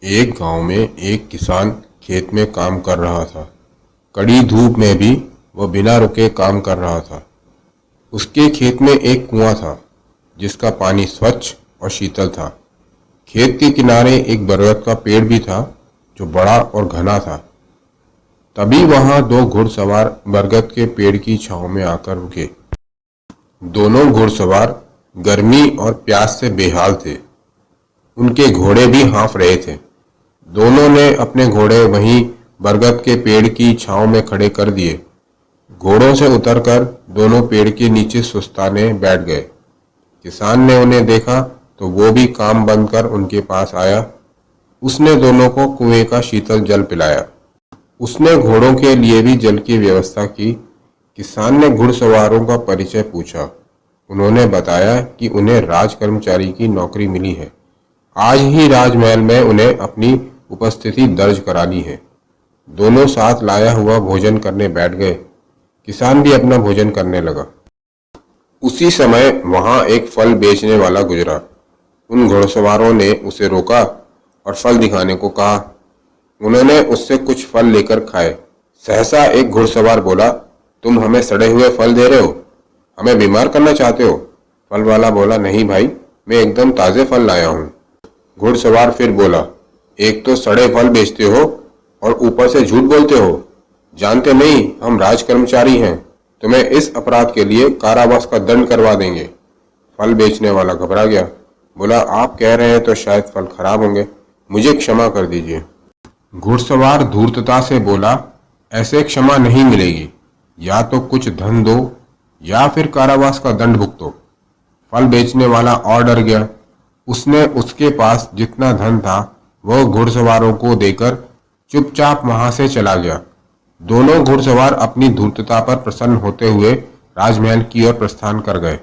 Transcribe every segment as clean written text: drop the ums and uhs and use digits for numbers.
एक गांव में एक किसान खेत में काम कर रहा था। कड़ी धूप में भी वह बिना रुके काम कर रहा था। उसके खेत में एक कुआं था जिसका पानी स्वच्छ और शीतल था। खेत के किनारे एक बरगद का पेड़ भी था जो बड़ा और घना था। तभी वहां दो घुड़सवार बरगद के पेड़ की छांव में आकर रुके। दोनों घुड़सवार गर्मी और प्यास से बेहाल थे। उनके घोड़े भी हाँफ रहे थे। दोनों ने अपने घोड़े वहीं बरगद के पेड़ की छांव में खड़े कर दिए। घोड़ों से उतरकर दोनों पेड़ के नीचे सुस्ताने बैठ गए। किसान ने उन्हें देखा तो वो भी काम बंद कर उनके पास आया। उसने दोनों को कुएं का शीतल जल पिलाया। उसने घोड़ों के लिए भी जल की व्यवस्था की। किसान ने घुड़सवारों का परिचय पूछा। उन्होंने बताया कि उन्हें राज कर्मचारी की नौकरी मिली है। आज ही राजमहल में उन्हें अपनी उपस्थिति दर्ज करानी है। दोनों साथ लाया हुआ भोजन करने बैठ गए। किसान भी अपना भोजन करने लगा। उसी समय वहां एक फल बेचने वाला गुजरा। उन घुड़सवारों ने उसे रोका और फल दिखाने को कहा। उन्होंने उससे कुछ फल लेकर खाए। सहसा एक घुड़सवार बोला, तुम हमें सड़े हुए फल दे रहे हो? हमें बीमार करना चाहते हो? फल वाला बोला, नहीं भाई, मैं एकदम ताजे फल लाया हूँ। घुड़सवार फिर बोला, एक तो सड़े फल बेचते हो और ऊपर से झूठ बोलते हो। जानते नहीं हम राज कर्मचारी हैं। तुम्हें इस अपराध के लिए कारावास का दंड करवा देंगे। फल बेचने वाला घबरा गया। बोला, आप कह रहे हैं तो शायद फल खराब होंगे, मुझे क्षमा कर दीजिए। घुड़सवार धूर्तता से बोला, ऐसे क्षमा नहीं मिलेगी। या तो कुछ धन दो या फिर कारावास का दंड भुगतो। फल बेचने वाला और डर गया। उसने उसके पास जितना धन था वह घुड़सवारों को देकर चुपचाप वहां से चला गया। दोनों घुड़सवार अपनी धूर्तता पर प्रसन्न होते हुए राजमहल की ओर प्रस्थान कर गए।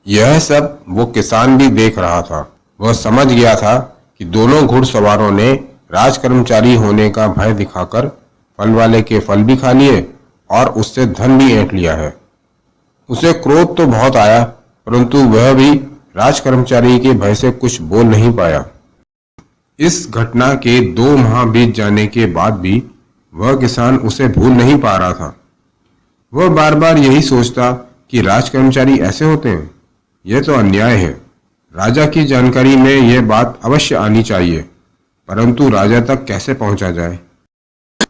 यह सब वो किसान भी देख रहा था। वह समझ गया था कि दोनों घुड़सवारों ने राज कर्मचारी होने का भय दिखाकर फल वाले के फल भी खा लिए और उससे धन भी ऐंठ लिया है। उसे क्रोध तो बहुत आया, परंतु वह भी राज कर्मचारी के भय से कुछ बोल नहीं पाया। इस घटना के 2 माह बीत जाने के बाद भी वह किसान उसे भूल नहीं पा रहा था। वह बार बार यही सोचता कि राज कर्मचारी ऐसे होते हैं। यह तो अन्याय है। राजा की जानकारी में यह बात अवश्य आनी चाहिए, परंतु राजा तक कैसे पहुंचा जाए।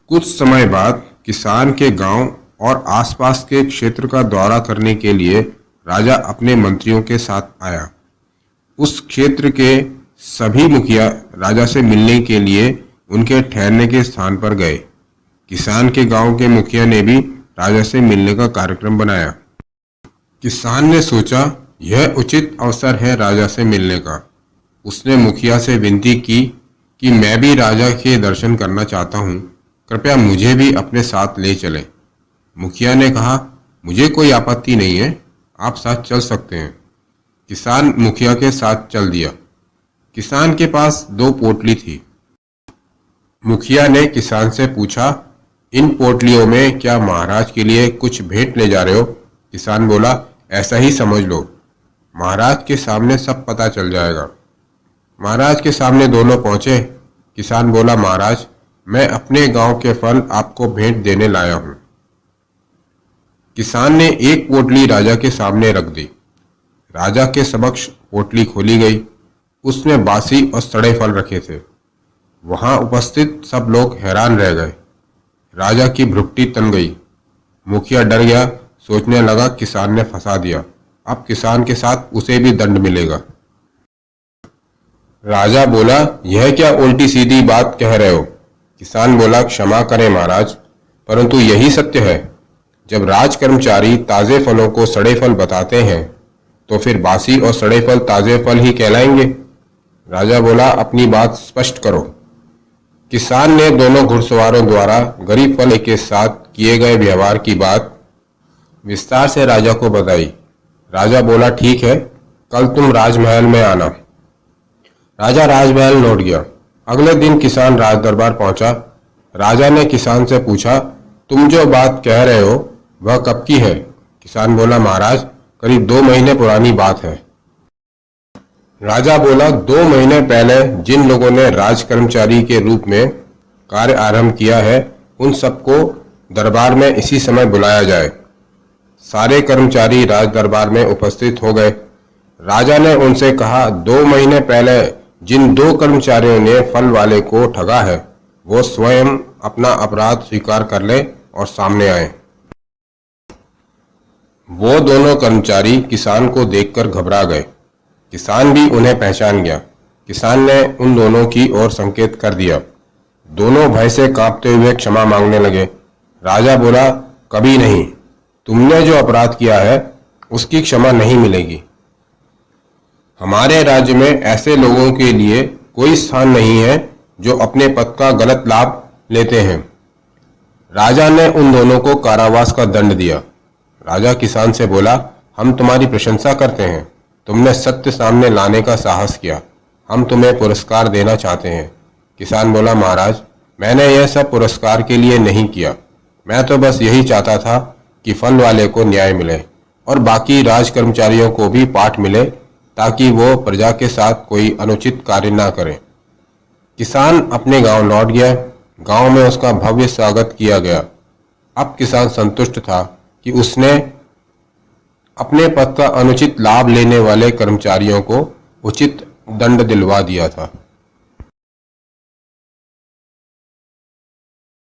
कुछ समय बाद किसान के गांव और आसपास के क्षेत्र का दौरा करने के लिए राजा अपने मंत्रियों के साथ आया। उस क्षेत्र के सभी मुखिया राजा से मिलने के लिए उनके ठहरने के स्थान पर गए। किसान के गांव के मुखिया ने भी राजा से मिलने का कार्यक्रम बनाया। किसान ने सोचा यह उचित अवसर है राजा से मिलने का। उसने मुखिया से विनती की कि मैं भी राजा के दर्शन करना चाहता हूँ, कृपया मुझे भी अपने साथ ले चलें। मुखिया ने कहा, मुझे कोई आपत्ति नहीं है, आप साथ चल सकते हैं। किसान मुखिया के साथ चल दिया। किसान के पास 2 पोटली थी। मुखिया ने किसान से पूछा, इन पोटलियों में क्या महाराज के लिए कुछ भेंट ले जा रहे हो? किसान बोला, ऐसा ही समझ लो, महाराज के सामने सब पता चल जाएगा। महाराज के सामने दोनों पहुंचे। किसान बोला, महाराज, मैं अपने गांव के फल आपको भेंट देने लाया हूं। किसान ने एक पोटली राजा के सामने रख दी। राजा के समक्ष पोटली खोली गई। उसमें बासी और सड़े फल रखे थे। वहां उपस्थित सब लोग हैरान रह गए। राजा की भ्रुकुटी तन गई। मुखिया डर गया, सोचने लगा किसान ने फंसा दिया। अब किसान के साथ उसे भी दंड मिलेगा। राजा बोला, यह क्या उल्टी सीधी बात कह रहे हो? किसान बोला, क्षमा करें महाराज, परंतु यही सत्य है। जब राज कर्मचारी ताजे फलों को सड़े फल बताते हैं तो फिर बासी और सड़े फल ताजे फल ही कहलाएंगे। राजा बोला, अपनी बात स्पष्ट करो। किसान ने दोनों घुड़सवारों द्वारा गरीब फल के साथ किए गए व्यवहार की बात विस्तार से राजा को बताई। राजा बोला, ठीक है, कल तुम राजमहल में आना। राजा राजमहल लौट गया। अगले दिन किसान राज दरबार पहुंचा। राजा ने किसान से पूछा, तुम जो बात कह रहे हो वह कब की है? किसान बोला, महाराज, करीब 2 महीने पुरानी बात है। राजा बोला, 2 महीने पहले जिन लोगों ने राज कर्मचारी के रूप में कार्य आरंभ किया है, उन सबको दरबार में इसी समय बुलाया जाए। सारे कर्मचारी राज दरबार में उपस्थित हो गए। राजा ने उनसे कहा, 2 महीने पहले जिन 2 कर्मचारियों ने फल वाले को ठगा है, वो स्वयं अपना अपराध स्वीकार कर ले और सामने आए। वो दोनों कर्मचारी किसान को देखकर घबरा गए। किसान भी उन्हें पहचान गया। किसान ने उन दोनों की ओर संकेत कर दिया। दोनों भय से कांपते हुए क्षमा मांगने लगे। राजा बोला, कभी नहीं। तुमने जो अपराध किया है उसकी क्षमा नहीं मिलेगी। हमारे राज्य में ऐसे लोगों के लिए कोई स्थान नहीं है जो अपने पद का गलत लाभ लेते हैं। राजा ने उन दोनों को कारावास का दंड दिया। राजा किसान से बोला, हम तुम्हारी प्रशंसा करते हैं। तुमने सत्य सामने लाने का साहस किया। हम तुम्हें पुरस्कार देना चाहते हैं। किसान बोला, महाराज, मैंने यह सब पुरस्कार के लिए नहीं किया। मैं तो बस यही चाहता था कि फल वाले को न्याय मिले और बाकी राज कर्मचारियों को भी पाठ मिले, ताकि वो प्रजा के साथ कोई अनुचित कार्य ना करें। किसान अपने गांव लौट गया। गांव में उसका भव्य स्वागत किया गया। अब किसान संतुष्ट था कि उसने अपने पद का अनुचित लाभ लेने वाले कर्मचारियों को उचित दंड दिलवा दिया था।